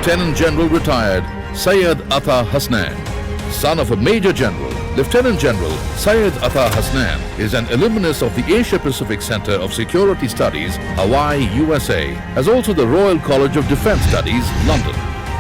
Lieutenant General retired Syed Atta Hasnain. Son of a Major General, Lieutenant General Syed Atta Hasnain is an alumnus of the Asia Pacific Center of Security Studies, Hawaii, USA, as also the Royal College of Defence Studies, London.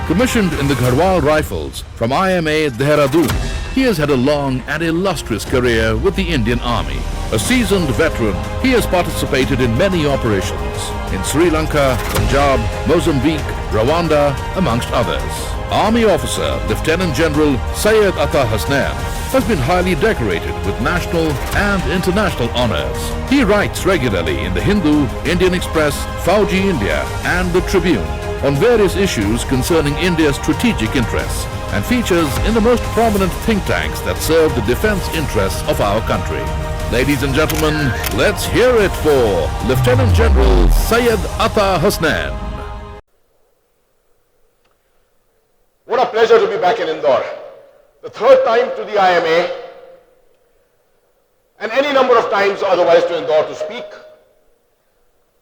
Commissioned in the Garhwal Rifles from IMA Dehradun, he has had a long and illustrious career with the Indian Army. A seasoned veteran, he has participated in many operations in Sri Lanka, Punjab, Mozambique, Rwanda, amongst others. Army officer Lieutenant General Syed Atta Hasnain has been highly decorated with national and international honors. He writes regularly in the Hindu, Indian Express, Fauji India and the Tribune on various issues concerning India's strategic interests and features in the most prominent think tanks that serve the defense interests of our country. Ladies and gentlemen, let's hear it for Lieutenant General Syed Atta Hasnain. What a pleasure to be back in Indore. The third time to the IMA and any number of times otherwise to Indore to speak.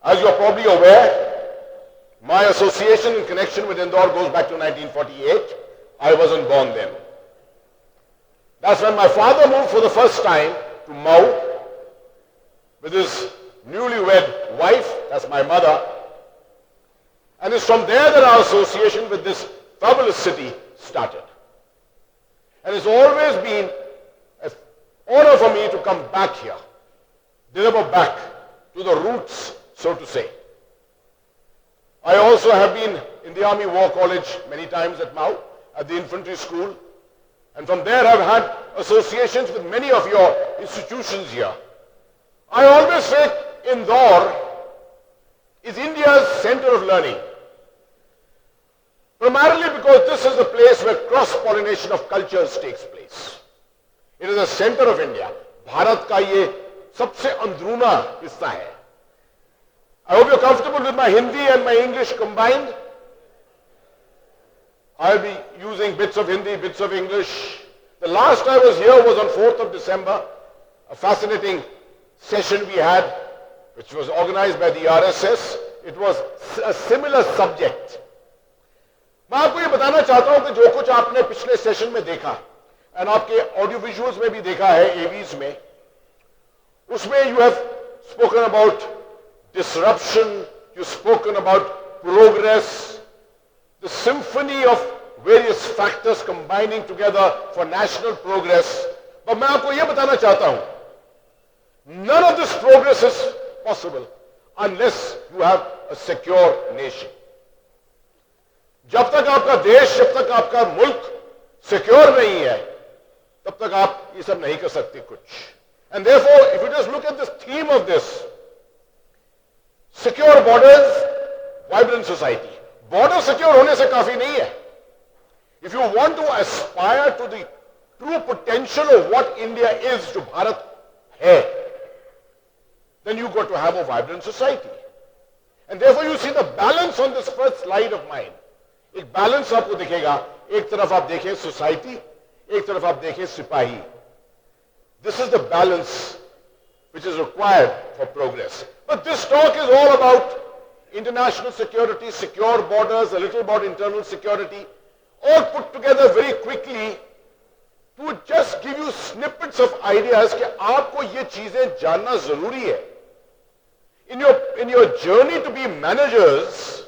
As you're probably aware, my association in connection with Indore goes back to 1948. I wasn't born then. That's when my father moved for the first time to Mau with his newlywed wife, that's my mother. And it's from there that our association with this fabulous city started. And it's always been an honor for me to come back here, deliver back to the roots, so to say. I also have been in the Army War College many times at Mau, at the infantry school, and from there I've had associations with many of your institutions here. I always say Indore is India's center of learning, primarily because this is the place where cross-pollination of cultures takes place. It is the center of India. Bharat ka ye sabse andruna hissa hai. I hope you're comfortable with my Hindi and my English combined. I'll be using bits of Hindi, bits of English. The last I was here was on 4th of December, a fascinating session we had, which was organized by the RSS. It was a similar subject. मैं आपको ये बताना चाहता हूं कि जो कुछ आपने पिछले सेशन में देखा एंड आपके ऑडियो विजुअल्स में भी देखा है एवीज में, उसमें you have spoken about disruption, you've spoken about progress, the symphony of various factors combining together for national progress. But मैं आपको यह बताना चाहता हूं, none of this progress is possible unless you have a secure nation. जब तक आपका देश, जब तक आपका मुल्क सिक्योर नहीं है, तब तक आप ये सब नहीं कर सकते कुछ. And therefore, if you just look at this theme of this, secure borders, vibrant society. Border secure होने से काफी नहीं है. If you want to aspire to the true potential of what India is, जो भारत है, then you got to have a vibrant society. And therefore you see the balance on this first slide of mine. एक balance आपको दिखेगा. एक तरफ आप देखें society, एक तरफ आप देखें सिपाही. This is the balance which is required for progress. But this talk is all about international security, secure borders, a little about internal security, all put together very quickly to just give you snippets of ideas कि आपको ये चीजें जानना जरूरी है. In your journey to be managers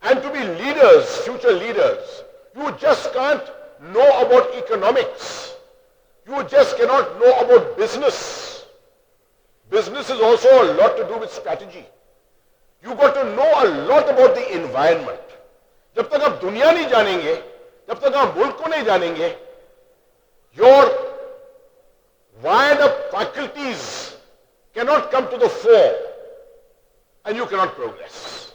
and to be leaders, future leaders, you just can't know about economics. You just cannot know about business. Business is also a lot to do with strategy. You got to know a lot about the environment. जब तक आप दुनिया नहीं जानेंगे, जब तक आप मुल्क को नहीं जानेंगे, your wired up faculties cannot come to the fore and you cannot progress.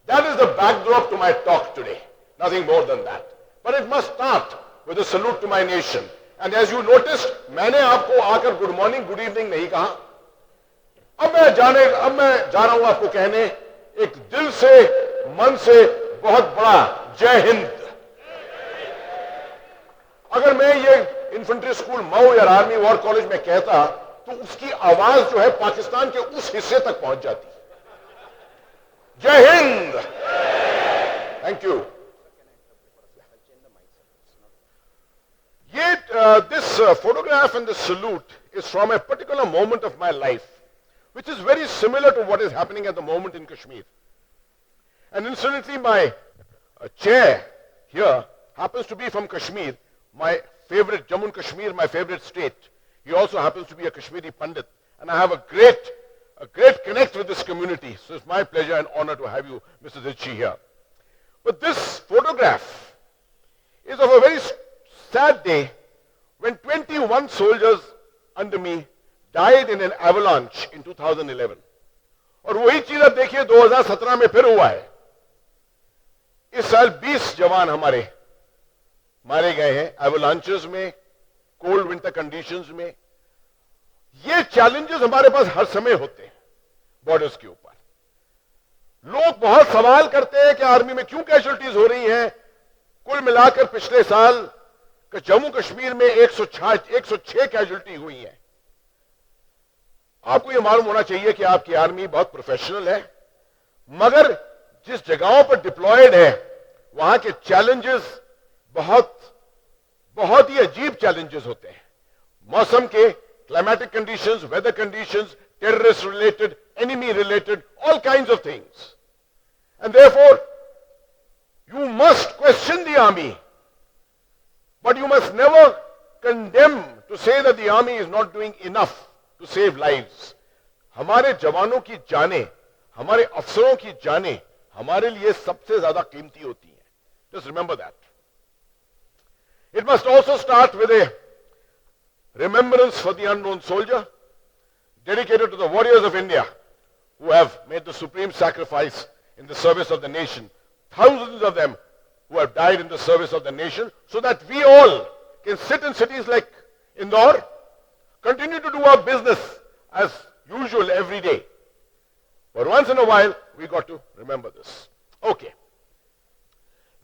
That is the backdrop to my talk today. Nothing more than that. But it must start with a salute to my nation. And as you noticed, मैंने आपको आकर good morning, good evening नहीं कहा. अब मैं जा रहा हूं आपको कहने एक दिल से, मन से बहुत बड़ा जय हिंद. अगर मैं ये इन्फेंट्री स्कूल मऊ या आर्मी वॉर कॉलेज में कहता तो उसकी आवाज जो है पाकिस्तान के उस हिस्से तक पहुंच जाती. जय Hind. Thank you. this photograph and this salute is from a particular moment of my life, which is very similar to what is happening at the moment in Kashmir. And incidentally, my chair here happens to be from Kashmir, my favorite, Jammu and Kashmir, my favorite state. He also happens to be a Kashmiri Pandit, and I have a great connect with this community. So it's my pleasure and honor to have you, Mr. Dilchi, here. But this photograph is of a very sad day when 21 soldiers under me died in an avalanche in 2011. और वही चीज अब देखिए 2017 में फिर हुआ है. इस साल 20 जवान हमारे मारे गए हैं एवलांचेस में, कोल्ड विंटर कंडीशंस में. ये चैलेंजेस हमारे पास हर समय होते हैं बॉर्डर्स के ऊपर. लोग बहुत सवाल करते हैं कि आर्मी में क्यों कैजुअल्टीज हो रही हैं. कुल मिलाकर पिछले साल जम्मू कश्मीर में 106 कैजुअल्टी हुई हैं. आपको यह मालूम होना चाहिए कि आपकी आर्मी बहुत प्रोफेशनल है, मगर जिस जगहों पर डिप्लॉयड है वहां के चैलेंजेस बहुत ही अजीब चैलेंजेस होते हैं. मौसम के, climatic conditions, weather conditions, terrorist related, enemy related, all kinds of things. And therefore you must question the army, but you must never condemn to say that the army is not doing enough to save lives. हमारे जवानों की जानें, हमारे अफसरों की जानें हमारे लिए सबसे ज्यादा कीमती होती हैं. Just remember that. It must also start with a remembrance for the unknown soldier, dedicated to the warriors of India who have made the supreme sacrifice in the service of the nation. Thousands of them who have died in the service of the nation, so that we all can sit in cities like Indore, continue to do our business as usual every day. But once in a while, we got to remember this. Okay.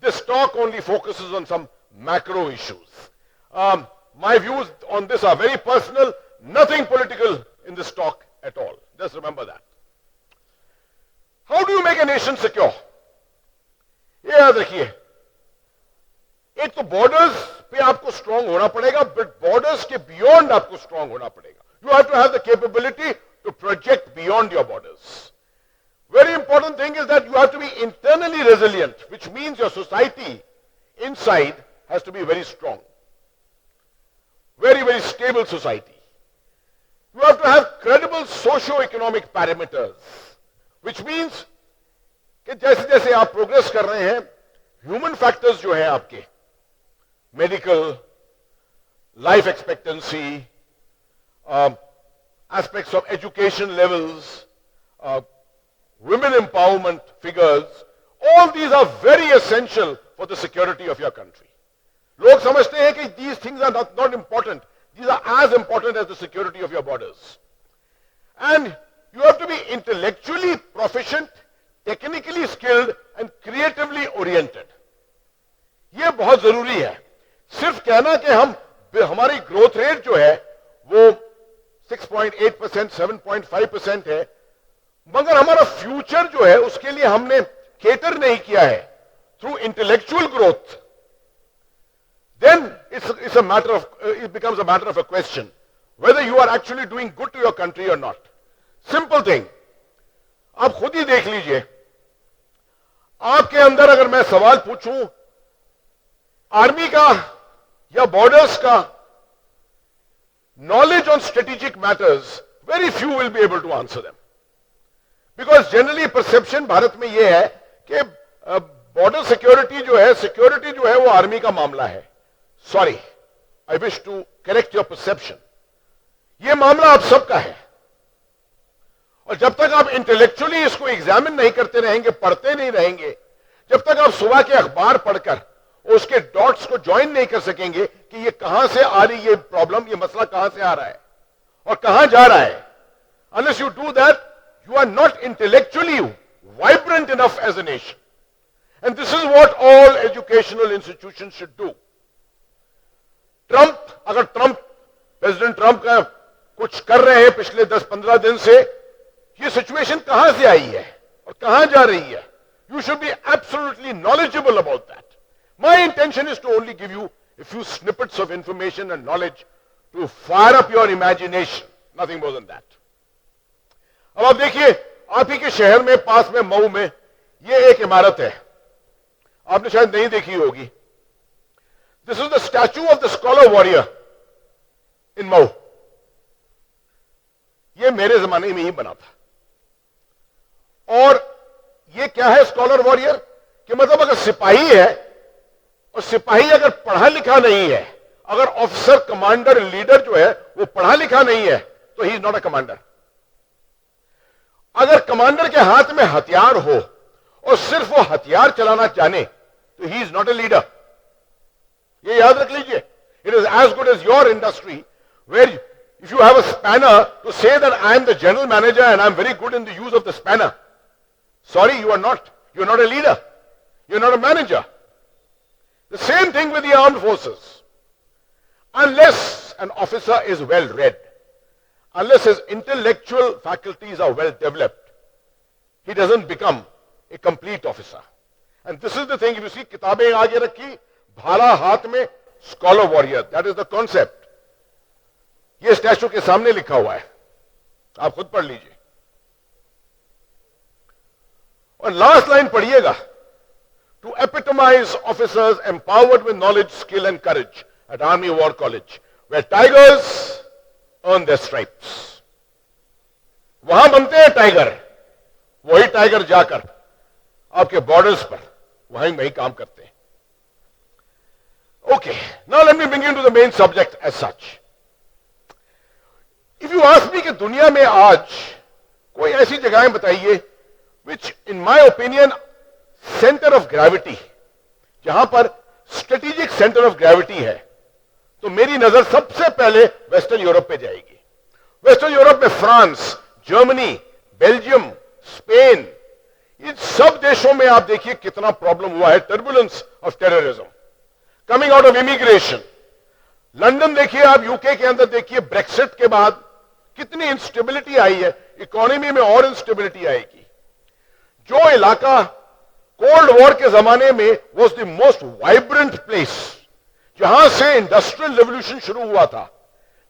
This talk only focuses on some macro issues. My views on this are very personal, nothing political in this talk at all. Just remember that. How do you make a nation secure? ये याद रखिए, एक तो borders पे आपको strong होना पड़ेगा, but borders के बियॉन्ड आपको स्ट्रांग होना पड़ेगा. You have to have the capability to project beyond your borders. Very important thing is that you have to be internally resilient, which means your society inside has to be very strong. Very, very stable society. You have to have credible socio-economic parameters, which means कि जैसे जैसे आप progress कर रहे हैं, human factors जो है आपके, medical, life expectancy, aspects of education levels, women empowerment figures, all these are very essential for the security of your country. लोग समझते हैं कि these things are not important. These are as important as the security of your borders. And you have to be intellectually proficient, technically skilled and creatively oriented. ये बहुत जरूरी है. सिर्फ कहना कि हमारी ग्रोथ रेट जो है वो 6.8%, 7.5% है, मगर हमारा फ्यूचर जो है उसके लिए हमने केटर नहीं किया है through intellectual growth, then it becomes a matter of a question whether you are actually doing good to your country or not. Simple thing. आप खुद ही देख लीजिए, आपके अंदर अगर मैं सवाल पूछूं आर्मी का या बॉर्डर्स का, knowledge on strategic matters, very few will be able to answer them. Because generally perception Bharat में यह है कि बॉर्डर सिक्योरिटी जो है वो आर्मी का मामला है. Sorry, I wish to correct your perception. यह मामला आप सबका है, और जब तक आप इंटेलेक्चुअली इसको एग्जामिन नहीं करते रहेंगे, पढ़ते नहीं रहेंगे, जब तक आप सुबह के अखबार पढ़कर उसके डॉट्स को ज्वाइन नहीं कर सकेंगे कि ये कहां से आ रही है प्रॉब्लम, ये मसला कहां से आ रहा है और कहां जा रहा है, unless you do that, you are not intellectually vibrant enough as a nation. And this is what all educational institutions should do. President Trump का कुछ कर रहे हैं पिछले 10-15 दिन से, ये सिचुएशन कहां से आई है और कहां जा रही है. You should be absolutely knowledgeable about that. My intention is to only give you a few snippets of information and knowledge to fire up your imagination, nothing more than that. अब आप देखिए, आप ही के शहर में, पास में, मऊ में, ये एक इमारत है, आपने शायद नहीं देखी होगी. This is the statue of the scholar warrior in Mau. ये मेरे जमाने में ही बना था. और ये क्या है स्कॉलर वॉरियर? कि मतलब अगर सिपाही है, और सिपाही अगर पढ़ा लिखा नहीं है, अगर ऑफिसर, कमांडर, लीडर जो है वो पढ़ा लिखा नहीं है, तो he is not a commander. अगर कमांडर के हाथ में हथियार हो और सिर्फ वो हथियार चलाना जाने, तो he is not a leader. ये याद रख लीजिए. It is as good as your industry, where if you have a spanner, to say that I am the general manager and I am very good in the use of the spanner. Sorry, you are not. You are not a leader. You are not a manager. The same thing with the armed forces. Unless an officer is well read, unless his intellectual faculties are well developed, he doesn't become a complete officer. And this is the thing. If you see, किताबें आगे रखी, भाला हाथ में, scholar warrior. That is the concept. ये statue के सामने लिखा हुआ है, आप खुद पढ़ लीजिए. और लास्ट लाइन पढ़िएगा. To epitomise officers empowered with knowledge, skill and courage at Army War College, where tigers earn their stripes. वहां बनते हैं टाइगर, वही टाइगर जाकर आपके बॉर्डर्स पर वहीं काम करते हैं. Okay, now let me bring you to the main subject as such. If you ask me कि दुनिया में आज कोई ऐसी जगहें बताइए which in my opinion center of gravity, जहां पर strategic center of gravity है, तो मेरी नजर सबसे पहले वेस्टर्न यूरोप पे जाएगी. वेस्टर्न यूरोप में फ्रांस, जर्मनी, बेल्जियम, स्पेन, इन सब देशों में आप देखिए कितना प्रॉब्लम हुआ है. Turbulence of terrorism coming out of immigration. London देखिए आप, यूके के अंदर देखिए, ब्रेक्सिट के बाद कितनी इंस्टेबिलिटी आई है. इकोनॉमी में और इंस्टेबिलिटी आएगी. जो इलाका कोल्ड वॉर के जमाने में was the most vibrant place, जहां से इंडस्ट्रियल रेवोल्यूशन शुरू हुआ था,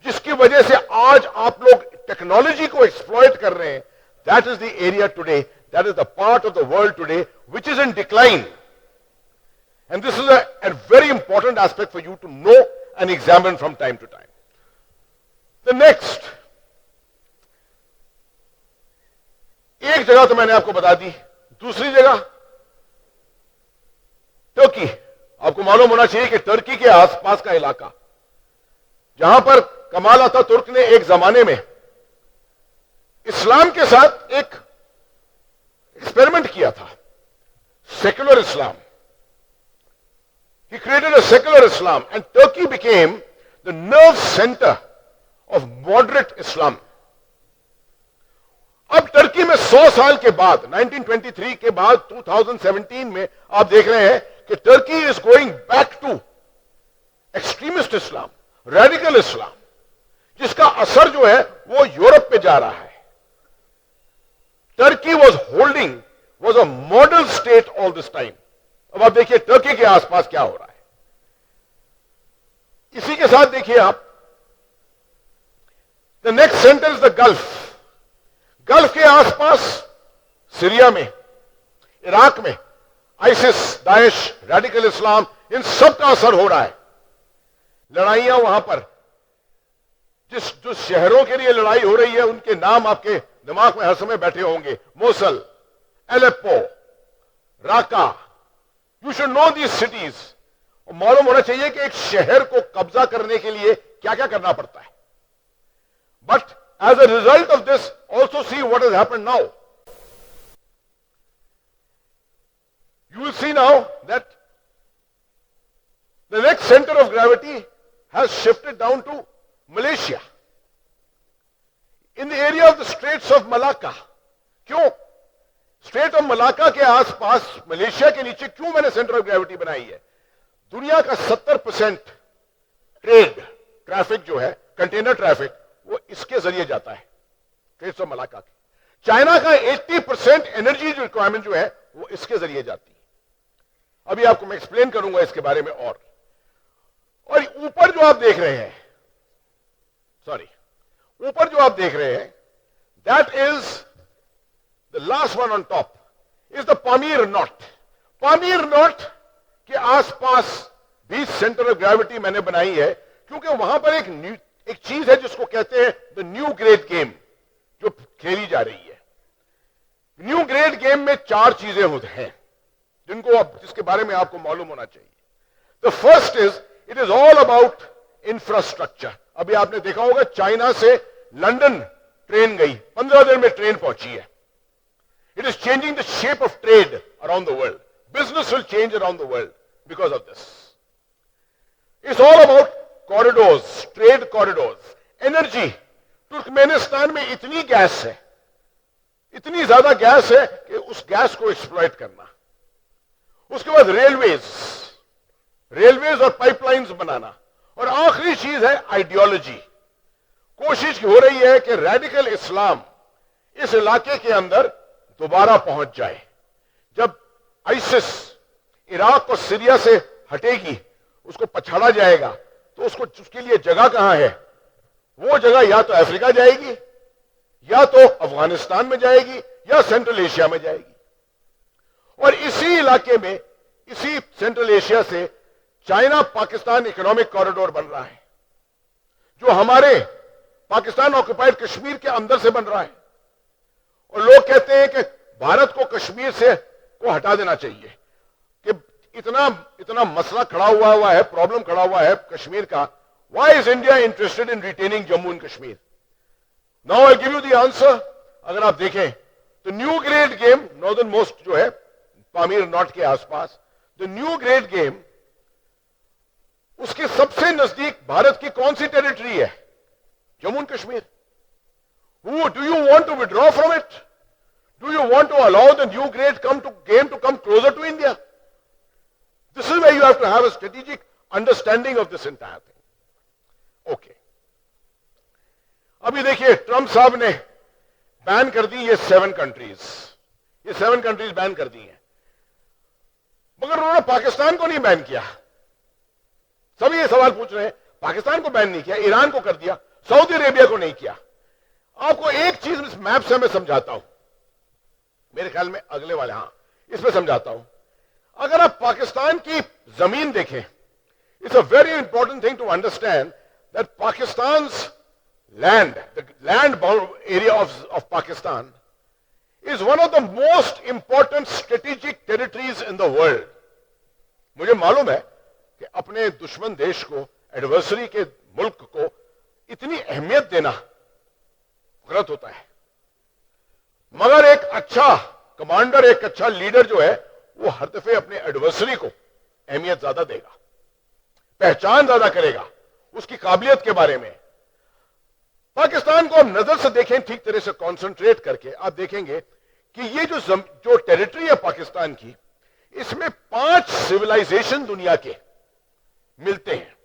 जिसकी वजह से आज आप लोग टेक्नोलॉजी को एक्सप्लॉइट कर रहे हैं, that is the area today, that is the part of the world today which is in decline. And this is a very important aspect for you to know and examine from time to time. The next, एक जगह तो मैंने आपको बता दी. दूसरी जगह Turkey. आपको मालूम होना चाहिए कि टर्की के आसपास का इलाका, जहां पर कमाल अतातुर्क ने एक जमाने में इस्लाम के साथ एक एक्सपेरिमेंट किया था, secular Islam. He created a secular Islam and Turkey became the nerve center of moderate Islam. अब टर्की में 100 साल के बाद, 1923 के बाद 2017 में आप देख रहे हैं कि Turkey is going back to extremist Islam, radical Islam, जिसका असर जो है वो यूरोप पे जा रहा है. Turkey was a model state all this time. अब आप देखिए टर्की के आसपास क्या हो रहा है. इसी के साथ देखिए आप, the next centre is the gulf. Gulf के आसपास सीरिया में, इराक में आइसिस, दाइश, रेडिकल इस्लाम, इन सब का असर हो रहा है. लड़ाइयां वहां पर, जो शहरों के लिए लड़ाई हो रही है उनके नाम आपके दिमाग में हर समय बैठे होंगे. Mosul, Aleppo, Raqqa. You should know these cities. और मालूम होना चाहिए कि एक शहर को कब्जा करने के लिए क्या क्या करना पड़ता है. But as a result of this, also see what has happened now. You will see now that the next center of gravity has shifted down to Malaysia, in the area of the Straits of Malacca. क्यों? Straight of Malacca के आसपास, Malaysia के नीचे क्यों मैंने centre of gravity बनाई है? दुनिया का 70% ट्रेड, ट्रैफिक जो है, कंटेनर ट्रैफिक, वो इसके जरिए जाता है, स्ट्रेट्स ऑफ मलाका के. चाइना का 80% एनर्जी रिक्वायरमेंट जो है वो इसके जरिए जाती है. अभी आपको मैं एक्सप्लेन करूंगा इसके बारे में. और ऊपर जो आप देख रहे हैं, ऊपर जो आप देख रहे हैं, that is the last one on top is the Pamir not. Pamir not के आसपास भी सेंटर ऑफ ग्रेविटी मैंने बनाई है, क्योंकि वहां पर एक चीज है जिसको कहते हैं द न्यू ग्रेड गेम, जो खेली जा रही है। न्यू ग्रेड गेम में 4 चीजें होते हैं जिसके बारे में आपको मालूम होना चाहिए। The first is it is all about infrastructure. अभी आपने देखा होगा चाइना से लंदन ट्रेन गई, 15 दिन में ट्रेन पहुंची है। It is changing the shape of trade around the world. Business will change around the world because of this. It's all about corridors, trade corridors. Energy, Turkmenistan में इतनी gas है, इतनी ज्यादा गैस है कि उस गैस को एक्सप्लॉइट करना। उसके बाद रेलवेज और पाइपलाइंस बनाना। और आखिरी चीज है आइडियोलॉजी। कोशिश हो रही है कि रेडिकल इस्लाम इस इलाके के अंदर दोबारा पहुंच जाए। जब आइसिस इराक और सीरिया से हटेगी, उसको पछाड़ा जाएगा, तो उसके लिए जगह कहां है? वो जगह या तो अफ्रीका जाएगी, या तो अफगानिस्तान में जाएगी, या सेंट्रल एशिया में जाएगी। और इसी इलाके में, इसी सेंट्रल एशिया से चाइना पाकिस्तान इकोनॉमिक कॉरिडोर बन रहा है, जो हमारे पाकिस्तान ऑक्युपाइड कश्मीर के अंदर से बन रहा है। और लोग कहते हैं कि भारत को कश्मीर से को हटा देना चाहिए, कि इतना मसला खड़ा हुआ है, प्रॉब्लम खड़ा हुआ है कश्मीर का। Why is India interested in retaining Jammu and Kashmir? Now I give you the answer. अगर आप देखें तो new great game northern most जो है पामीर नॉट के आसपास, द न्यू ग्रेड गेम, उसके सबसे नजदीक भारत की कौन सी टेरिटरी है? Jammu and Kashmir. Do you want to withdraw from it? Do you want to allow the new great game to come closer to India? This is where you have to have a strategic understanding of this entire thing. Okay, अभी देखिए Trump साहब ने ban कर दी ये 7 countries, ये 7 countries ban कर दी हैं, मगर उन्होंने पाकिस्तान को नहीं बैन किया। सभी ये सवाल पूछ रहे हैं, पाकिस्तान को बैन नहीं किया, ईरान को कर दिया, सऊदी अरेबिया को नहीं किया। आपको एक चीज इस मैप से मैं समझाता हूं, मेरे ख्याल में अगले वाले, हां इसमें समझाता हूं। अगर आप पाकिस्तान की जमीन देखें, it's a very important thing to understand that Pakistan land, the land area of Pakistan is one of the most important strategic territories in the world. मुझे मालूम है कि अपने दुश्मन देश को, एडवर्सरी के मुल्क को इतनी अहमियत देना गलत होता है, मगर एक अच्छा कमांडर, एक अच्छा लीडर जो है, वो हर दफे अपने एडवर्सरी को अहमियत ज्यादा देगा, पहचान ज्यादा करेगा उसकी काबिलियत के बारे में। पाकिस्तान को आप नजर से देखें, ठीक तरह से कंसंट्रेट करके, आप देखेंगे कि ये जो टेरिटरी है पाकिस्तान की, इसमें 5 सिविलाइजेशन दुनिया के मिलते हैं।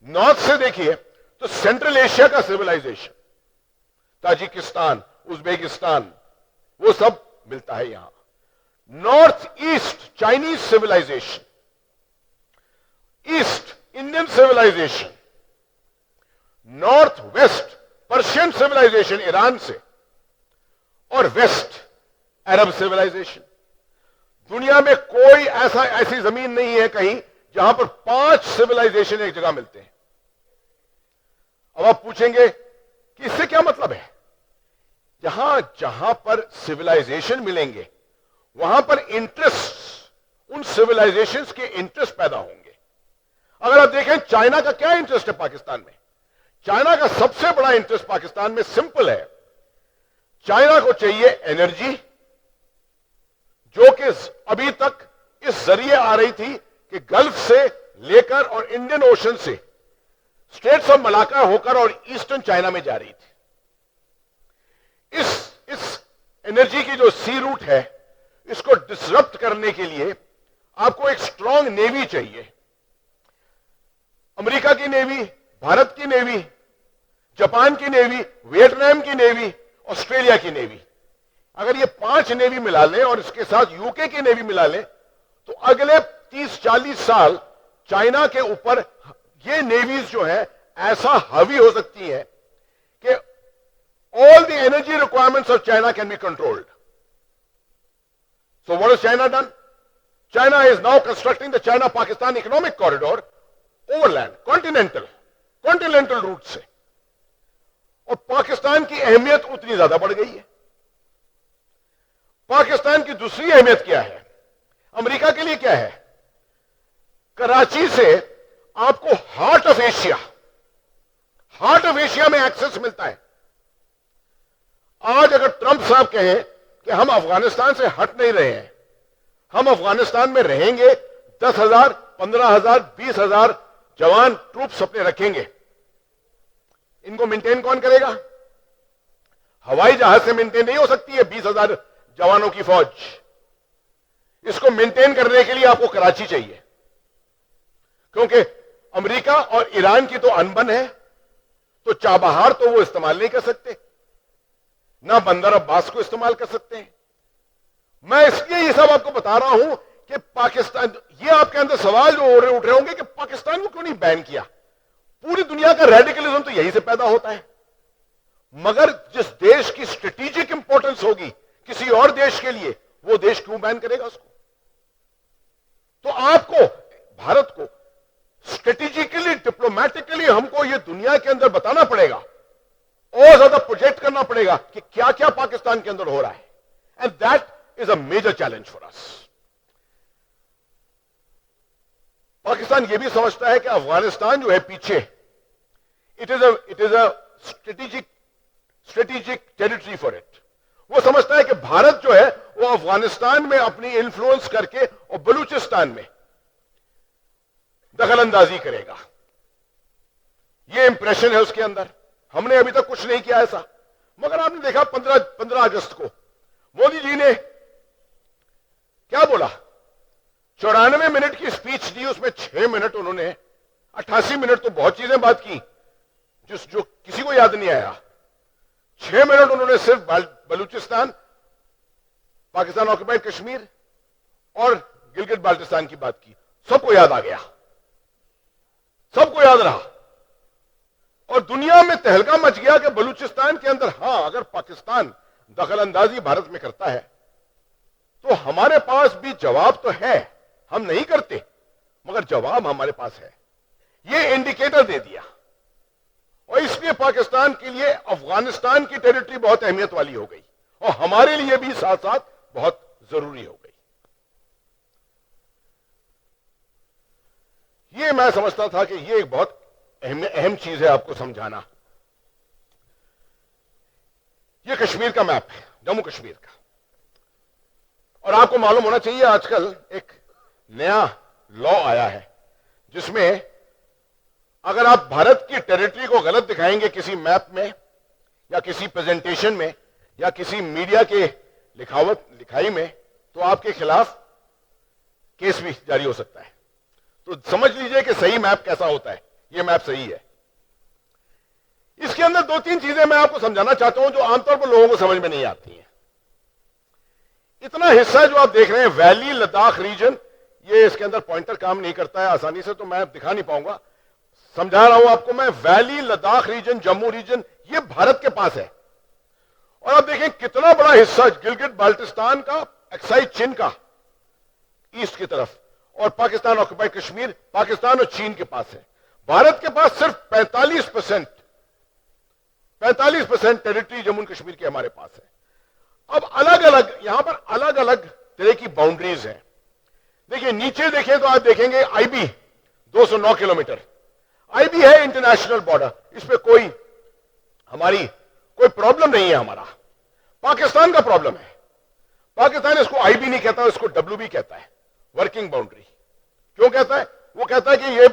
नॉर्थ से देखिए तो सेंट्रल एशिया का सिविलाइजेशन, ताजिकिस्तान, उज्बेकिस्तान, वो सब मिलता है यहां। North east Chinese civilization, east Indian civilization, north west Persian civilization Iran से, और वेस्ट अरब सिविलाइजेशन। दुनिया में कोई ऐसी जमीन नहीं है कहीं जहां पर 5 सिविलाइजेशन एक जगह मिलते हैं। अब आप पूछेंगे कि इससे क्या मतलब है? जहां पर सिविलाइजेशन मिलेंगे वहां पर इंटरेस्ट, उन सिविलाइजेशंस के इंटरेस्ट पैदा होंगे। अगर आप देखें चाइना का क्या इंटरेस्ट है पाकिस्तान में, चाइना का सबसे बड़ा इंटरेस्ट पाकिस्तान में सिंपल है। चाइना को चाहिए एनर्जी, जो कि अभी तक इस जरिए आ रही थी कि गल्फ से लेकर और इंडियन ओशन से स्टेट्स ऑफ मलाका होकर और ईस्टर्न चाइना में जा रही थी। इस एनर्जी की जो सी रूट है, इसको डिसरप्ट करने के लिए आपको एक स्ट्रांग नेवी चाहिए। अमेरिका की नेवी, भारत की नेवी, जापान की नेवी, वियतनाम की नेवी, ऑस्ट्रेलिया की नेवी, अगर ये 5 नेवी मिला लें और इसके साथ यूके की नेवी मिला लें, तो अगले 30-40 साल चाइना के ऊपर ये नेवीज जो है ऐसा हावी हो सकती है कि all the energy requirements of China can be controlled. So what has China done? China is now constructing the China-Pakistan economic corridor overland, continental route से, और पाकिस्तान की अहमियत उतनी ज्यादा बढ़ गई है। पाकिस्तान की दूसरी अहमियत क्या है? अमेरिका के लिए क्या है? कराची से आपको हार्ट ऑफ एशिया में एक्सेस मिलता है। आज अगर ट्रंप साहब कहें कि हम अफगानिस्तान से हट नहीं रहे हैं, हम अफगानिस्तान में रहेंगे, 10,000, 15,000, 20,000 जवान ट्रूप्स अपने रखेंगे, इनको मेंटेन कौन करेगा? हवाई जहाज से मेंटेन नहीं हो सकती है 20,000 जवानों की फौज। इसको मेंटेन करने के लिए आपको कराची चाहिए, क्योंकि अमेरिका और ईरान की तो अनबन है, तो चाबहार तो वो इस्तेमाल नहीं कर सकते, ना बंदर अब्बास को इस्तेमाल कर सकते हैं। मैं इसलिए ये सब आपको बता रहा हूं कि पाकिस्तान, ये आपके अंदर सवाल जो उठ रहे होंगे कि पाकिस्तान को क्यों नहीं बैन किया। पूरी दुनिया का रेडिकलिज्म तो यहीं से पैदा होता है, मगर जिस देश की स्ट्रेटेजिक इंपॉर्टेंस होगी किसी और देश के लिए, वो देश क्यों बैन करेगा उसको? तो आपको, भारत को स्ट्रेटेजिकली, डिप्लोमेटिकली हमको ये दुनिया के अंदर बताना पड़ेगा और ज्यादा प्रोजेक्ट करना पड़ेगा कि क्या क्या पाकिस्तान के अंदर हो रहा है, and that is a major challenge for us. Pakistan यह भी समझता है कि अफगानिस्तान जो है पीछे, it is a strategic territory for it. वो समझता है कि भारत जो है वो अफगानिस्तान में अपनी इन्फ्लुएंस करके और बलूचिस्तान में दखल अंदाजी करेगा। ये इंप्रेशन है उसके अंदर। हमने अभी तक कुछ नहीं किया ऐसा, मगर आपने देखा 15 अगस्त को मोदी जी ने क्या बोला? 94 मिनट की स्पीच दी, उसमें 6 मिनट उन्होंने, 88 मिनट तो बहुत चीजें बात की जो किसी को याद नहीं आया। 6 मिनट उन्होंने सिर्फ बलूचिस्तान, पाकिस्तान ऑक्युपाइड कश्मीर और गिलगित बाल्टिस्तान की बात की। सबको याद आ गया, सबको याद रहा, और दुनिया में तहलका मच गया कि बलूचिस्तान के अंदर, हां, अगर पाकिस्तान दखल अंदाजी भारत में करता है तो हमारे पास भी जवाब तो है, हम नहीं करते मगर जवाब हमारे पास है। ये इंडिकेटर दे दिया, और इसलिए पाकिस्तान के लिए अफगानिस्तान की टेरिटरी बहुत अहमियत वाली हो गई, और हमारे लिए भी साथ साथ बहुत जरूरी हो गई। ये मैं समझता था कि ये एक बहुत अहम चीज है आपको समझाना। ये कश्मीर का मैप है, जम्मू कश्मीर का, और आपको मालूम होना चाहिए आजकल एक नया लॉ आया है जिसमें अगर आप भारत की टेरिटरी को गलत दिखाएंगे किसी मैप में या किसी प्रेजेंटेशन में या किसी मीडिया के लिखाई में, तो आपके खिलाफ केस भी जारी हो सकता है। तो समझ लीजिए कि सही मैप कैसा होता है। ये मैप सही है। इसके अंदर 2-3 चीजें मैं आपको समझाना चाहता हूं जो आमतौर पर लोगों को समझ में नहीं आती हैं। इतना हिस्सा जो आप देख रहे हैं वैली लद्दाख रीजन, ये इसके अंदर पॉइंटर काम नहीं करता है आसानी से, तो मैं दिखा नहीं पाऊंगा, समझा रहा हूं आपको मैं। Valley Ladakh region, Jammu region, ये भारत के पास है। और आप देखें कितना बड़ा हिस्सा गिलगित बाल्टिस्तान का, एक्साई चीन का ईस्ट की तरफ, और पाकिस्तान ऑक्युपाइड कश्मीर पाकिस्तान और चीन के पास है। भारत के पास सिर्फ 45% टेरिटरी जम्मू एंड कश्मीर की हमारे पास है। अब अलग अलग, यहां पर अलग अलग तरह की बाउंड्रीज हैं। देखिए नीचे देखें तो आप देखेंगे आईबी 209 किलोमीटर, आईबी है इंटरनेशनल बॉर्डर, इस पे कोई हमारी कोई प्रॉब्लम नहीं है। हमारा पाकिस्तान का प्रॉब्लम है। पाकिस्तान इसको आईबी नहीं कहता, इसको डब्ल्यूबी कहता है, वर्किंग बाउंड्री। क्यों कहता है? वो कहता है कि ये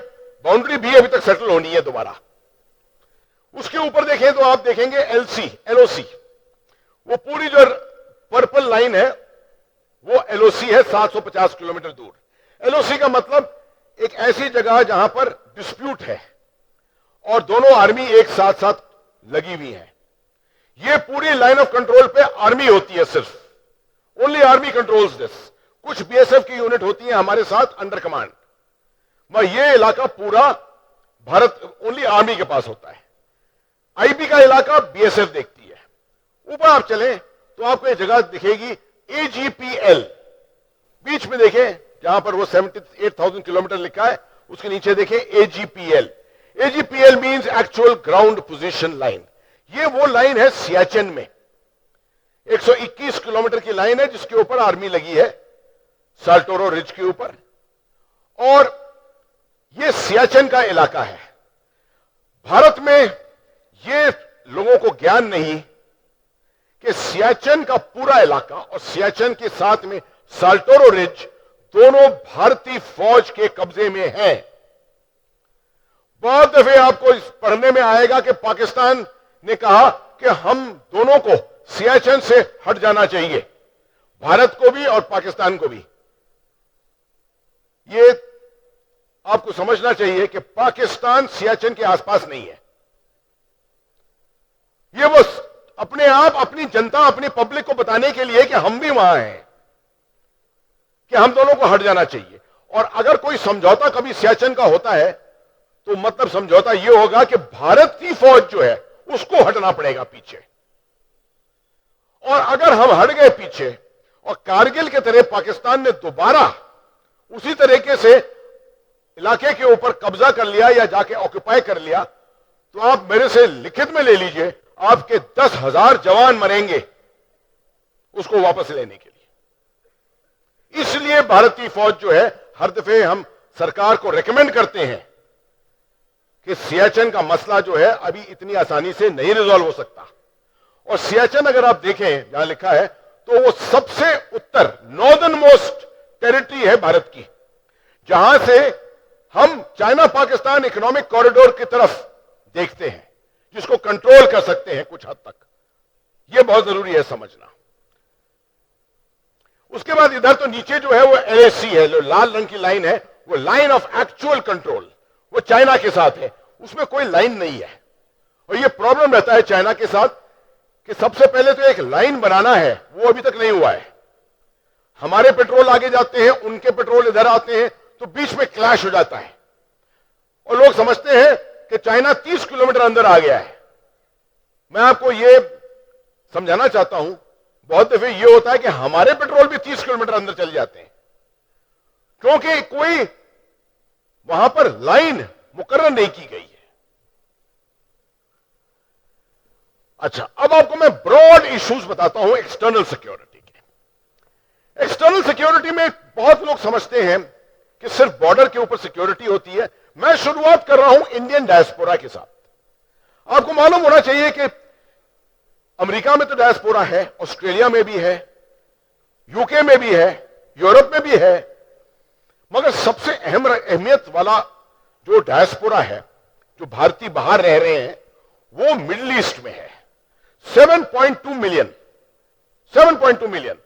बाउंड्री भी अभी तक सेटल होनी है दोबारा। उसके ऊपर देखें तो आप देखेंगे एलओसी, वो पूरी जो पर्पल लाइन है वो एलओसी है 750 किलोमीटर दूर। एलओसी का मतलब एक ऐसी जगह जहां पर डिस्प्यूट है और दोनों आर्मी एक साथ साथ लगी हुई है। ये पूरी लाइन ऑफ कंट्रोल पे आर्मी होती है, सिर्फ ओनली आर्मी कंट्रोल्स दिस। कुछ बीएसएफ की यूनिट होती है हमारे साथ अंडर कमांड, मगर ये इलाका पूरा भारत ओनली आर्मी के पास होता है। आईबी का इलाका बीएसएफ देखती है। ऊपर आप चलें तो आपको एक जगह दिखेगी एजीपीएल, बीच में देखें जहां पर वो 78,000 किलोमीटर लिखा है, उसके नीचे देखें AGPL. AGPL means actual ground position line. ये वो लाइन है सियाचिन में, 121 किलोमीटर की लाइन है जिसके ऊपर आर्मी लगी है, साल्टोरो रिज के ऊपर। और ये सियाचिन का इलाका है। भारत में ये लोगों को ज्ञान नहीं कि सियाचिन का पूरा इलाका और सियाचिन के साथ में साल्टोरो रिज दोनों भारतीय फौज के कब्जे में है। बहुत दफे आपको इस पढ़ने में आएगा कि पाकिस्तान ने कहा कि हम दोनों को सियाचिन से हट जाना चाहिए, भारत को भी और पाकिस्तान को भी। ये आपको समझना चाहिए कि पाकिस्तान सियाचिन के आसपास नहीं है। ये वो अपने आप अपनी जनता, अपनी पब्लिक को बताने के लिए कि हम भी वहां हैं, कि हम दोनों को हट जाना चाहिए। और अगर कोई समझौता कभी सियाचिन का होता है तो मतलब समझौता यह होगा कि भारत की फौज जो है उसको हटना पड़ेगा पीछे। और अगर हम हट गए पीछे और कारगिल के तरह पाकिस्तान ने दोबारा उसी तरीके से इलाके के ऊपर कब्जा कर लिया या जाके ऑक्यूपाई कर लिया, तो आप मेरे से लिखित में ले लीजिए, आपके 10,000 जवान मरेंगे उसको वापस लेने के लिए। इसलिए भारतीय फौज जो है, हर दफे हम सरकार को रेकमेंड करते हैं कि सियाचिन का मसला जो है अभी इतनी आसानी से नहीं रिजॉल्व हो सकता। और सियाचिन अगर आप देखें यहां लिखा है तो वो सबसे उत्तर नॉर्दर्न मोस्ट टेरिटरी है भारत की, जहां से हम चाइना पाकिस्तान इकोनॉमिक कॉरिडोर की तरफ देखते हैं, जिसको कंट्रोल कर सकते हैं कुछ हद तक। यह बहुत जरूरी है समझना। उसके बाद इधर तो नीचे जो है वो एलएसी है, जो लाल रंग की लाइन है, वो लाइन ऑफ एक्चुअल कंट्रोल, वो चाइना के साथ है, उसमें कोई लाइन नहीं है। और ये प्रॉब्लम रहता है चाइना के साथ कि सबसे पहले तो एक लाइन बनाना है, वो अभी तक नहीं हुआ है। हमारे पेट्रोल आगे जाते हैं, उनके पेट्रोल इधर आते हैं, तो बीच में क्लैश हो जाता है और लोग समझते हैं कि चाइना 30 किलोमीटर अंदर आ गया है। मैं आपको यह समझाना चाहता हूं, बहुत दफे यह होता है कि हमारे पेट्रोल भी 30 किलोमीटर अंदर चले जाते हैं, क्योंकि कोई वहां पर लाइन मुकर्रर नहीं की गई है। अच्छा, अब आपको मैं ब्रॉड इश्यूज बताता हूं एक्सटर्नल सिक्योरिटी के। एक्सटर्नल सिक्योरिटी में बहुत लोग समझते हैं कि सिर्फ बॉर्डर के ऊपर सिक्योरिटी होती है। मैं शुरुआत कर रहा हूं इंडियन डायस्पोरा के साथ। आपको मालूम होना चाहिए कि अमेरिका में तो डायस्पोरा है, ऑस्ट्रेलिया में भी है, यूके में भी है, यूरोप में भी है, मगर सबसे अहमियत वाला जो डायस्पोरा है, जो भारतीय बाहर रह रहे हैं, वो मिडिल ईस्ट में है। 7.2 मिलियन, 7.2 मिलियन,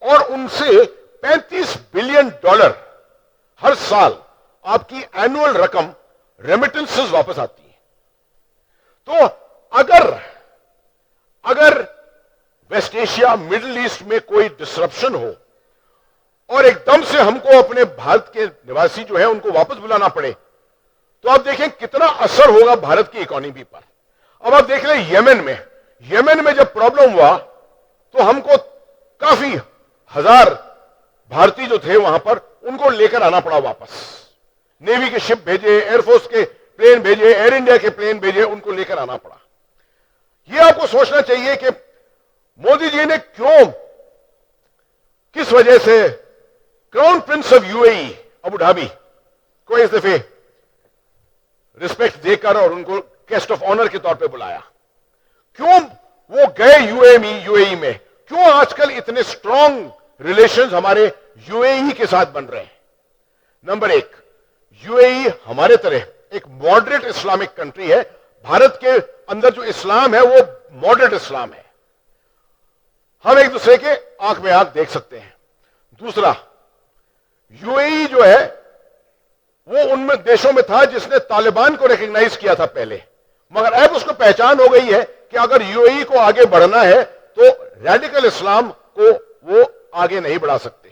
और उनसे $35 बिलियन हर साल आपकी एनुअल रकम रेमिटेंसेस वापस आती है। तो अगर वेस्ट एशिया, मिडिल ईस्ट में कोई डिसरप्शन हो और एकदम से हमको अपने भारत के निवासी जो है उनको वापस बुलाना पड़े, तो आप देखें कितना असर होगा भारत की इकोनॉमी पर। अब आप देख लें यमन में जब प्रॉब्लम हुआ तो हमको काफी हजार भारतीय जो थे वहां पर, उनको लेकर आना पड़ा वापस। नेवी के शिप भेजे, एयरफोर्स के प्लेन भेजे, एयर इंडिया के प्लेन भेजे, उनको लेकर आना पड़ा। यह आपको सोचना चाहिए कि मोदी जी ने किस वजह से crown Prince of UAE Abu Dhabi को इस दफे रिस्पेक्ट देकर और उनको गेस्ट ऑफ ऑनर के तौर पे बुलाया। क्यों वो गए यूएई में? क्यों आजकल इतने स्ट्रांग रिलेशंस हमारे यूएई के साथ बन रहे हैं? नंबर एक, यूएई हमारे तरह एक मॉडरेट इस्लामिक कंट्री है। भारत के अंदर जो इस्लाम है वो मॉडरेट इस्लाम है। हम एक दूसरे के आंख में आंख देख सकते हैं। दूसरा, यूएई जो है वो उनमें देशों में था जिसने तालिबान को रिकॉग्नाइज किया था पहले, मगर अब उसको पहचान हो गई है कि अगर यूएई को आगे बढ़ना है तो रेडिकल इस्लाम को वो आगे नहीं बढ़ा सकते।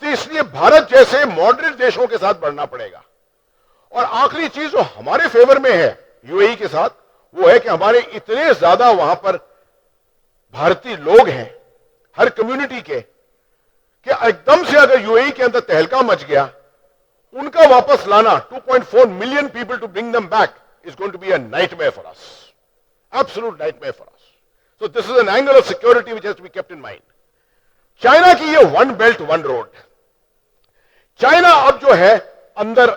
तो इसलिए भारत जैसे मॉडरेट देशों के साथ बढ़ना पड़ेगा। और आखिरी चीज जो हमारे फेवर में है यूएई के साथ, वो है कि हमारे इतने ज्यादा वहां पर भारतीय लोग हैं हर कम्युनिटी के, कि एकदम से अगर यूएई के अंदर तहलका मच गया, उनका वापस लाना 2.4 million people to bring them back is going to be a nightmare for us, absolute nightmare for us. So this is an angle of security which has to be kept in mind. China की ये one belt one road, China अब जो है अंदर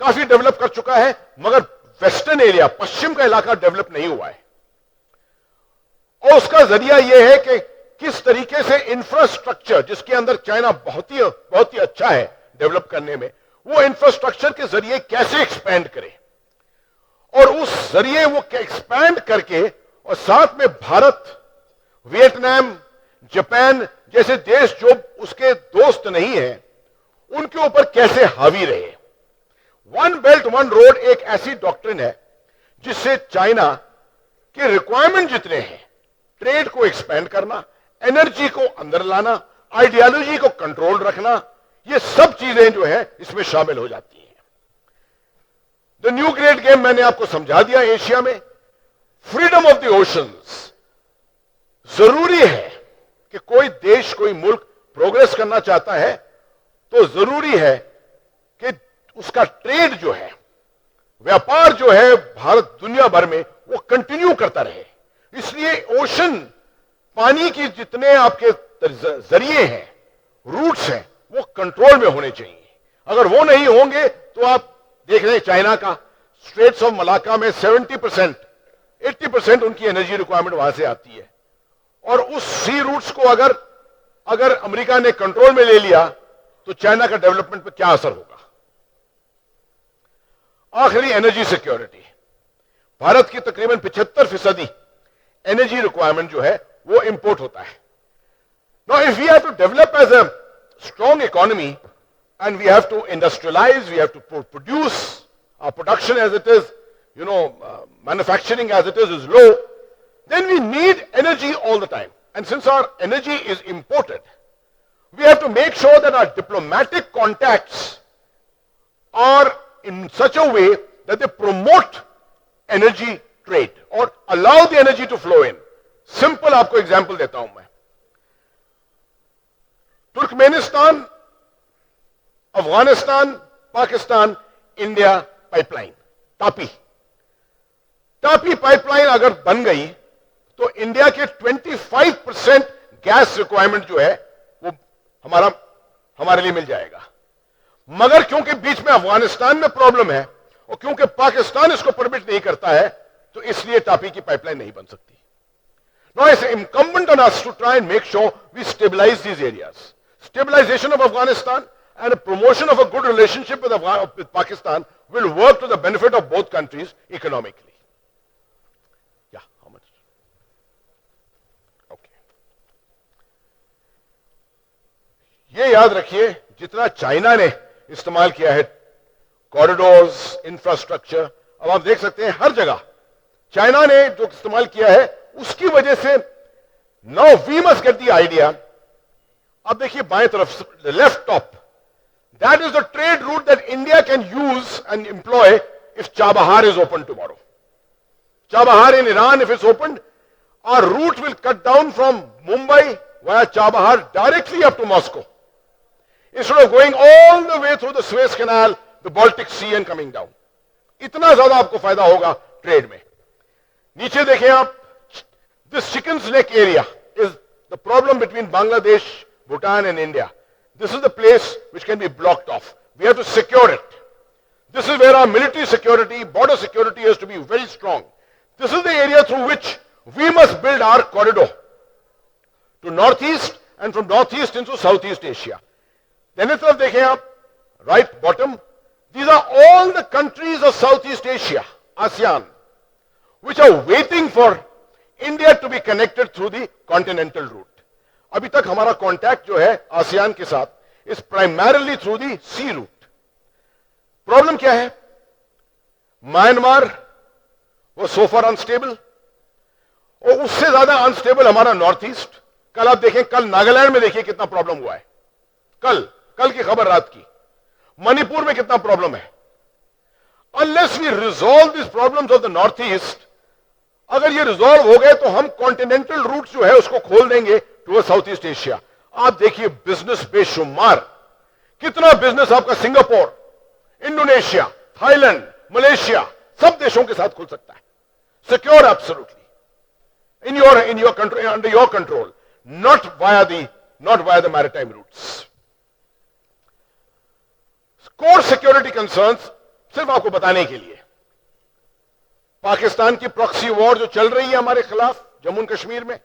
काफी develop कर चुका है, मगर वेस्टर्न एरिया, पश्चिम का इलाका डेवलप नहीं हुआ है. और उसका जरिया यह है कि किस तरीके से इंफ्रास्ट्रक्चर, जिसके अंदर चाइना बहुत ही अच्छा है डेवलप करने में, वो इंफ्रास्ट्रक्चर के जरिए कैसे एक्सपैंड करे, और उस जरिए वो एक्सपैंड करके, और साथ में भारत, वियतनाम, जापान जैसे देश जो उसके दोस्त नहीं है, उनके ऊपर कैसे हावी रहे. वन बेल्ट वन रोड एक ऐसी डॉक्ट्रिन है जिससे चाइना के रिक्वायरमेंट जितने हैं, ट्रेड को एक्सपेंड करना, एनर्जी को अंदर लाना, आइडियोलॉजी को कंट्रोल रखना, ये सब चीजें जो है इसमें शामिल हो जाती हैं. द न्यू ग्रेट गेम मैंने आपको समझा दिया. एशिया में फ्रीडम ऑफ द ओशंस, जरूरी है कि कोई देश, कोई मुल्क प्रोग्रेस करना चाहता है तो जरूरी है कि उसका ट्रेड जो है, व्यापार जो है भारत दुनिया भर में, वो कंटिन्यू करता रहे. इसलिए ओशन, पानी की जितने आपके जरिए हैं, रूट्स हैं, वो कंट्रोल में होने चाहिए. अगर वो नहीं होंगे तो आप देख रहे हैं चाइना का स्ट्रेट्स ऑफ मलाक्का में 70%, 80% उनकी एनर्जी रिक्वायरमेंट वहां से आती है. और उस सी रूट्स को अगर अमेरिका ने कंट्रोल में ले लिया तो चाइना का डेवलपमेंट पे क्या असर होगा. आखिरी, एनर्जी सिक्योरिटी. भारत की तकरीबन 75% एनर्जी रिक्वायरमेंट जो है वो इंपोर्ट होता है. Now if we have to develop as a strong economy and we have to industrialize, we have to produce, our production as it is, manufacturing as it is low, then we need energy all the time. And since our energy is imported, we have to make sure that our diplomatic contacts are in such a way that they promote energy trade or allow the energy to flow in. Simple आपको example देता हूं मैं. Turkmenistan, Afghanistan, Pakistan, India pipeline, Tapi pipeline अगर बन गई तो India के 25% gas requirement जो है वो हमारे लिए मिल जाएगा. मगर क्योंकि बीच में अफगानिस्तान में प्रॉब्लम है और क्योंकि पाकिस्तान इसको परमिट नहीं करता है, तो इसलिए तापी की पाइपलाइन नहीं बन सकती. Now it's incumbent on us to try and make sure we stabilize these areas. Stabilization of Afghanistan and a promotion of a good relationship with Pakistan will work to the benefit of both countries economically. Yeah, how much? Okay. ये याद रखिए, जितना China ने इस्तेमाल किया है corridors, infrastructure, अब आप देख सकते हैं हर जगह चाइना ने जो इस्तेमाल किया है, उसकी वजह से now we must get the idea. अब देखिए बाएं तरफ, left top, that is the trade route that India can use and employ if Chabahar is open tomorrow. Chabahar in Iran, if it's opened, our route will cut down from Mumbai via Chabahar directly up to Moscow, instead of going all the way through the Suez Canal, the Baltic Sea and coming down. इतना ज्यादा आपको फायदा होगा trade में. नीचे देखें आप, this Chickens Neck area is the problem between Bangladesh, Bhutan and India. This is the place which can be blocked off. We have to secure it. This is where our military security, border security has to be very strong. This is the area through which we must build our corridor to northeast and from northeast into Southeast Asia. Then if you look right bottom, these are all the countries of Southeast Asia, ASEAN, which are waiting for India to be connected through the continental route. अभी तक हमारा contact जो है ASEAN के साथ is primarily through the sea route. Problem क्या है? Myanmar वो सो फार अनस्टेबल, और उससे ज्यादा अनस्टेबल हमारा नॉर्थ ईस्ट. कल आप देखें, कल नागालैंड में देखिए कितना प्रॉब्लम हुआ है. कल की खबर रात की, मणिपुर में कितना प्रॉब्लम है. Unless we resolve these problems of the Northeast, अगर ये रिजॉल्व हो गए तो हम कॉन्टिनेंटल रूट जो है उसको खोल देंगे टू साउथ ईस्ट एशिया। आप देखिए बिजनेस बेशुमार, कितना बिजनेस आपका सिंगापुर, इंडोनेशिया, थाईलैंड, मलेशिया, सब देशों के साथ खुल सकता है, secure absolutely in your control, under your control, not via the maritime routes. Core security concerns सिर्फ आपको बताने के लिए, पाकिस्तान की प्रॉक्सी वॉर जो चल रही है हमारे खिलाफ जम्मू एंड कश्मीर में,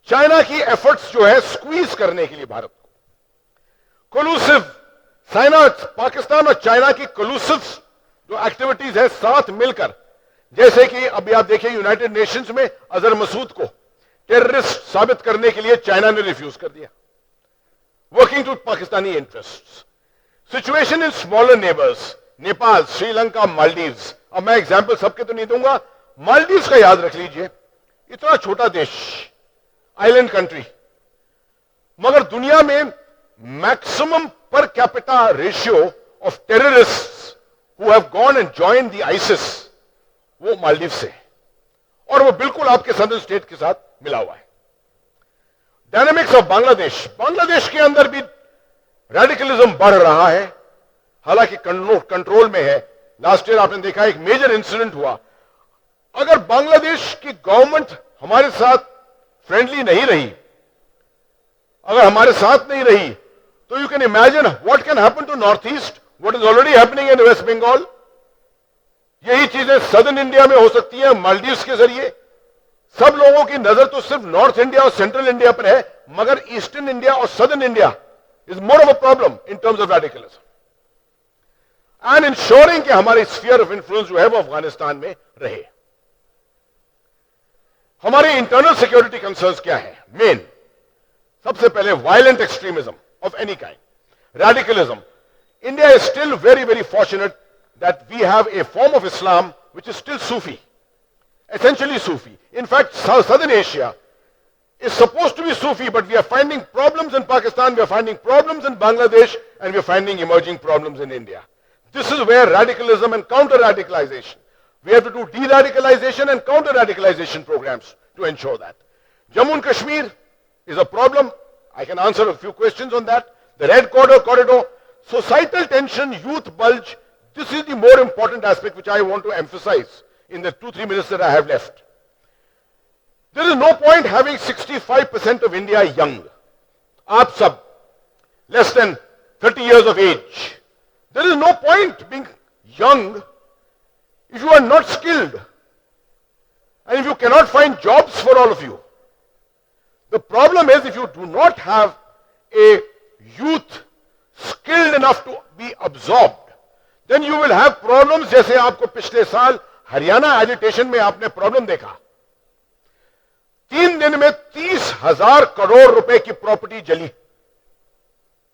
चाइना की एफर्ट्स जो है स्क्वीज करने के लिए भारत को, कोलूसिव चाइना, पाकिस्तान और चाइना की कोलूसिव जो एक्टिविटीज है साथ मिलकर, जैसे कि अभी आप देखिए यूनाइटेड नेशंस में अजहर मसूद को टेररिस्ट साबित करने के लिए चाइना ने रिफ्यूज कर दिया, working to Pakistani interests. Situation in smaller neighbours, Nepal, Sri Lanka, Maldives. अब मैं एग्जाम्पल सबके तो नहीं दूंगा, मालदीव्स का याद रख लीजिए, इतना छोटा देश, आइलैंड कंट्री, मगर दुनिया में maximum per capita ratio of terrorists who have gone and joined the ISIS, वो मालदीव से, और वो बिल्कुल आपके सदर्न स्टेट के साथ मिला हुआ है। डायनेमिक्स ऑफ बांग्लादेश, बांग्लादेश के अंदर भी रेडिकलिज्म बढ़ रहा है, हालांकि कंट्रोल में है। लास्ट ईयर आपने देखा एक मेजर इंसिडेंट हुआ। अगर बांग्लादेश की गवर्नमेंट हमारे साथ फ्रेंडली नहीं रही, अगर हमारे साथ नहीं रही, तो you can imagine what can happen to north east, what is already happening in west Bengal. यही चीजें सदर्न इंडिया में हो सकती है मालदीव्स के जरिए। सब लोगों की नजर तो सिर्फ नॉर्थ इंडिया और सेंट्रल इंडिया पर है, मगर ईस्टर्न इंडिया और southern India is more of a problem in terms of radicalism and ensuring कि हमारी स्फीयर ऑफ इन्फ्लुएंस जो है वो अफगानिस्तान में रहे। हमारे इंटरनल सिक्योरिटी कंसर्न्स क्या है? मेन, सबसे पहले violent extremism of any kind, radicalism. India is still very very fortunate that we have a form of Islam which is still Sufi, essentially Sufi. In fact, Southern Asia is supposed to be Sufi, but we are finding problems in Pakistan, we are finding problems in Bangladesh, and we are finding emerging problems in India. This is where radicalism and counter-radicalization, we have to do de-radicalization and counter-radicalization programs to ensure that. Jammu and Kashmir is a problem. I can answer a few questions on that. The Red Corridor, societal tension, youth bulge, this is the more important aspect which I want to emphasize in the 2-3 minutes that I have left. There is no point having 65% of India young. Aap sab, less than 30 years of age. There is no point being young if you are not skilled and if you cannot find jobs for all of you. The problem is if you do not have a youth skilled enough to be absorbed, then you will have problems जैसे आपको पिछले साल Haryana agitation में आपने problem देखा। 3 दिन में 30,000 करोड़ रुपए की प्रॉपर्टी जली।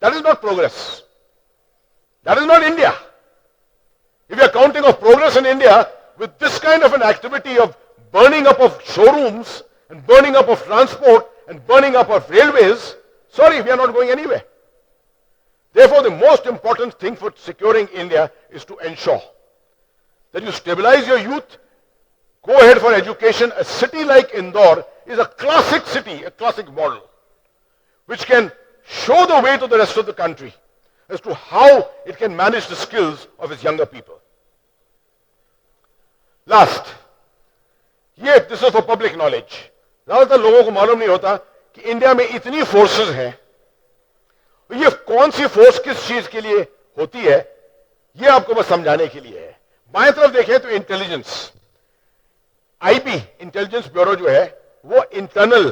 That is not progress. That is not India. If you are counting of progress in India with this kind of an activity of burning up of showrooms and burning up of transport and burning up of railways, sorry, we are not going anywhere. Therefore, the most important thing for securing India is to ensure that you stabilize your youth, go ahead for education. A city like Indore is a classic city, a classic model, which can show the way to the rest of the country as to how it can manage the skills of its younger people. Last, this is for public knowledge. ज़्यादातर लोगों को मालूम नहीं होता कि India में इतनी forces हैं, ये कौन सी फोर्स किस चीज के लिए होती है, ये आपको बस समझाने के लिए है। बाएं तरफ देखें तो इंटेलिजेंस, आईबी इंटेलिजेंस ब्यूरो जो है वो इंटरनल,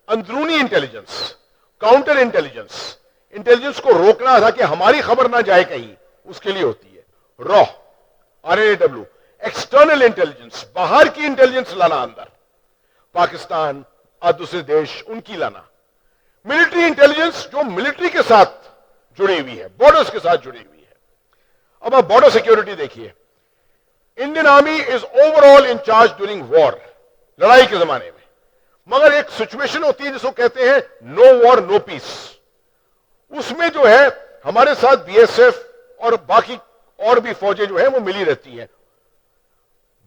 अंदरूनी इंटेलिजेंस, काउंटर इंटेलिजेंस, इंटेलिजेंस को रोकना था कि हमारी खबर ना जाए कहीं, उसके लिए होती है। रॉ, RAW, एक्सटर्नल इंटेलिजेंस, बाहर की इंटेलिजेंस लाना अंदर, पाकिस्तान और दूसरे देश उनकी लाना। मिलिट्री इंटेलिजेंस जो मिलिट्री के साथ जुड़ी हुई है, बॉर्डर्स के साथ जुड़ी हुई है। अब आप बॉर्डर सिक्योरिटी देखिए, Indian army is overall in charge during war, लड़ाई के जमाने में, मगर एक सिचुएशन होती है जिसको कहते हैं नो वॉर नो पीस। उसमें जो है हमारे साथ BSF और बाकी और भी फौजें जो है वो मिली रहती हैं।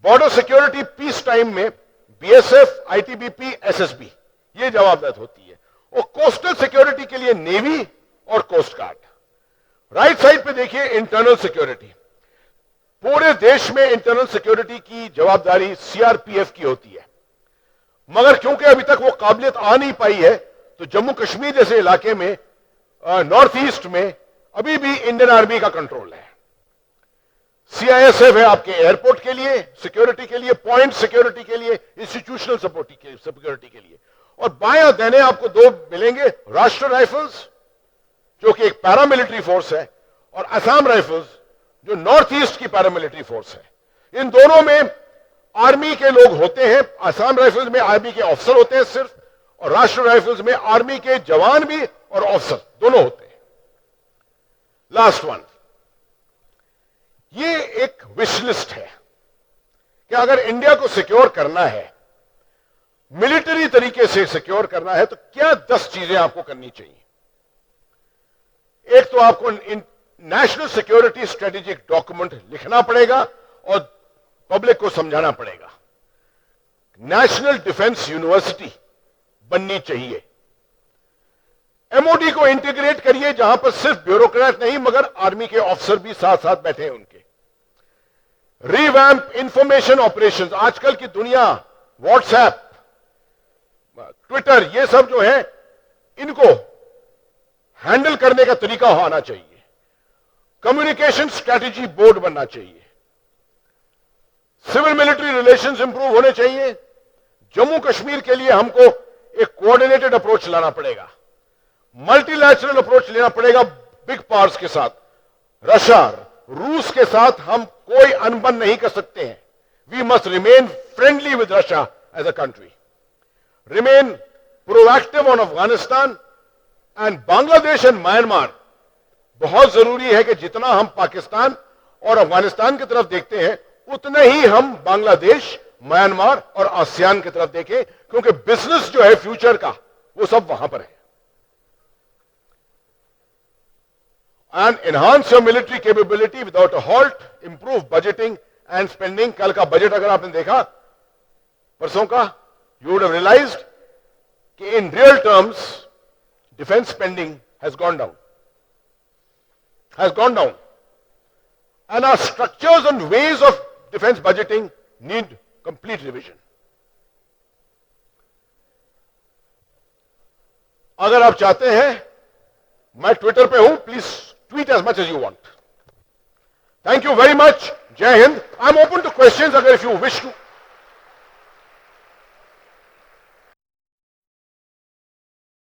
बॉर्डर सिक्योरिटी पीस टाइम में बीएसएफ, आईटीबीपी, एसएसबी ये जवाबदेह होती है, और कोस्टल सिक्योरिटी के लिए नेवी और कोस्ट गार्ड। राइट साइड पे देखिए इंटरनल सिक्योरिटी। पूरे देश में इंटरनल सिक्योरिटी की जवाबदारी सीआरपीएफ की होती है, मगर क्योंकि अभी तक वो काबिलियत आ नहीं पाई है, तो जम्मू कश्मीर जैसे इलाके में नॉर्थ ईस्ट में अभी भी इंडियन आर्मी का कंट्रोल है। सीआईएसएफ है आपके एयरपोर्ट के लिए सिक्योरिटी के लिए, पॉइंट सिक्योरिटी के लिए, इंस्टीट्यूशनल सिक्योरिटी के लिए। और बाएं दाने आपको दो मिलेंगे, राष्ट्र राइफल्स जो कि एक पैरामिलिट्री फोर्स है, और असम राइफल्स जो नॉर्थ ईस्ट की पैरामिलिट्री फोर्स है। इन दोनों में आर्मी के लोग होते हैं। असम राइफल्स में आर्मी के ऑफिसर होते हैं सिर्फ, और राष्ट्र राइफल्स में आर्मी के जवान भी और ऑफिसर दोनों होते हैं। लास्ट वन, ये एक विश लिस्ट है कि अगर इंडिया को सिक्योर करना है, मिलिट्री तरीके से सिक्योर करना है, तो क्या 10 चीजें आपको करनी चाहिए। एक तो आपको नेशनल सिक्योरिटी स्ट्रेटेजिक डॉक्यूमेंट लिखना पड़ेगा और पब्लिक को समझाना पड़ेगा। नेशनल डिफेंस यूनिवर्सिटी बननी चाहिए। एमओडी को इंटीग्रेट करिए, जहां पर सिर्फ ब्यूरोक्रेट नहीं मगर आर्मी के ऑफिसर भी साथ साथ बैठे हैं उनके। Revamp information operations. आजकल की दुनिया व्हाट्सएप, ट्विटर, ये सब जो है, इनको हैंडल करने का तरीका आना चाहिए। कम्युनिकेशन स्ट्रेटेजी बोर्ड बनना चाहिए। सिविल मिलिट्री रिलेशंस इंप्रूव होने चाहिए। जम्मू कश्मीर के लिए हमको एक कोऑर्डिनेटेड अप्रोच लाना पड़ेगा, मल्टीलैटरल अप्रोच लेना पड़ेगा बिग पावर्स के साथ। रशिया, रूस के साथ हम कोई अनबन नहीं कर सकते हैं। We must remain friendly with Russia as a country, remain proactive on Afghanistan and Bangladesh and Myanmar. बहुत जरूरी है कि जितना हम पाकिस्तान और अफगानिस्तान की तरफ देखते हैं, उतने ही हम बांग्लादेश, म्यांमार और आसियान की तरफ देखें, क्योंकि बिजनेस जो है फ्यूचर का वो सब वहां पर है। And enhance your military capability without a halt, improve budgeting and spending. कल का बजट अगर आपने देखा, परसों का, यू वुड हैव रियलाइज्ड कि in real terms difference spending has gone down, and our structures and ways of defense budgeting need complete revision. अगर आप चाहते हैं, मैं ट्विटर पे हूं, please tweet as much as you want. Thank you very much. जय Hind. I am open to questions अगर if you wish to